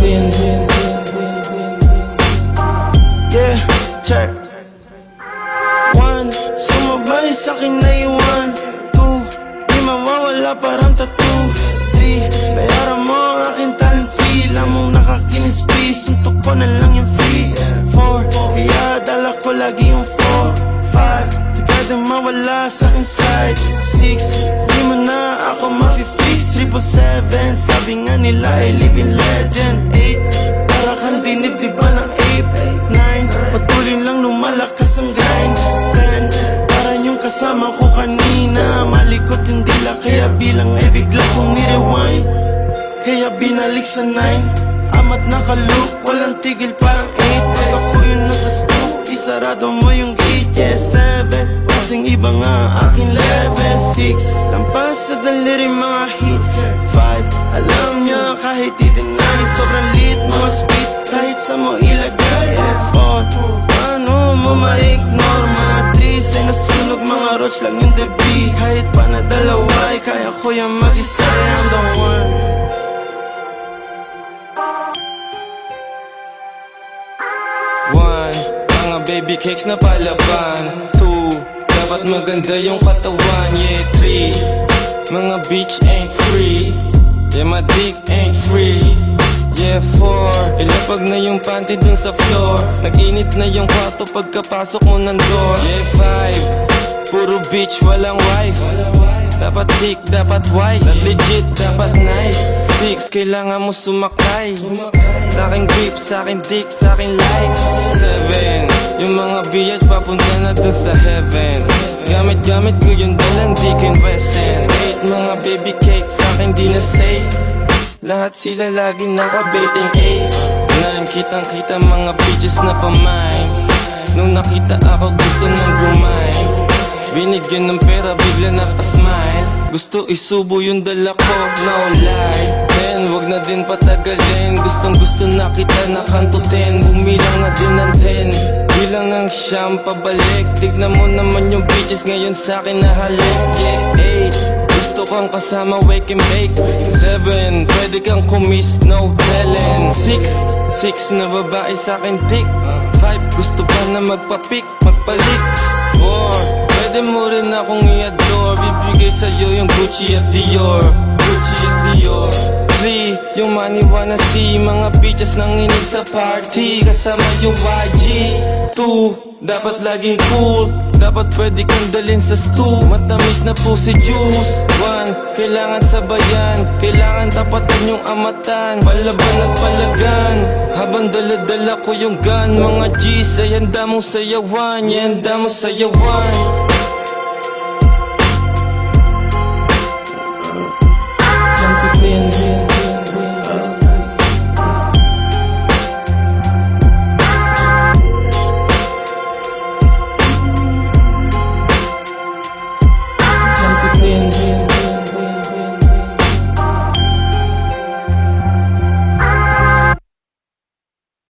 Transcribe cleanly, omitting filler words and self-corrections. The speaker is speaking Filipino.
win. Yeah, check. 1, sumabay sa'kin na iwan. 2, di mawawala parang tattoo. 3, bayaran mo ang aking talent fee. Lamang nakakinis please, suntok ko na lang yung free. 4, kaya dala ko lagi yung 4. 5, di pwedeng mawala sa'king side. 6, di mo na ako mafi-fix. 777, sabi nga nila ay living legend. 8, para kang dinibdib ba ng ape. 9, patuloy lang lumalakas ang grind. 10, para yung kasama ko kanina. Malikot yung dila kaya bilang ay bigla kong i-rewind. Kaya binalik sa 9, amat nakaloop, walang tigil parang 8. Pag ako yun nasa scoop, isarado mo yung gate. Yeah, 7, kasing iba nga aking level. 6, lampas sa daliri mga hits. 5, alam niya kahit titingnan, sobrang lit mga speed kahit sa mo ilagay. 4, paano mo ma-ignore mga 3, ay nasunog mga roach lang yung debris. Kahit pa na dalaway, kaya ko yung mag-isa. I'm the one. 1, mga baby cakes na palaban. 2, dapat maganda yung katawan. Yeah, 3, mga bitch ain't free. Yeah, my dick ain't free. Yeah, 4, ilapag na yung panty dun sa floor. Nag-init na yung kwarto pagkapasok mo ng door. Yeah, 5, puro bitch walang wife. Dapat dick, dapat wise. Not legit, dapat nice. 6, kailangan mo sumakay. Sa'king grip, sa'king dick, sa'king life. 7, yung mga BS papunta na dun sa heaven. Gamit-gamit ko yung dalang Deacon Wesson. 8, mga baby cake, sa'kin di na say. Lahat sila lagi naka-baiting 8, 9, kitang-kita mga bitches na pamain. Nung nakita ako gusto nang grind. Binigyan ng pera bigla napasmile. Gusto isubo yung dala ko, no lie. Then wag na din patagalin. Gustong gusto na kita na kanto 10. Bumilang na din ng 10. Bilang ng siyam pabalik. Tignan mo naman yung bitches ngayon sa'kin na halik. Yeah, 8, gusto kang kasama wake and bake. 7, pwede kang kumiss, no telling. 6 na babae sa'kin dick. 5, gusto pa na magpapik, magpalik. 4, pwede mo rin akong i-adore. Bibigay sa'yo yung Gucci at Dior. Gucci at Dior. 3, yung money wanna see. Mga bitches nanginig sa party kasama yung YG. 2, dapat laging cool. Dapat pwede kang dalhin sa stew. Matamis na pussy juice. 1, kailangan sabayan. Kailangan tapatan yung amatan. Palaban at palagan. Habang dala-dala ko yung gun. Mga G's ay handa mong sayawan. Yeah, handa mong sayawan.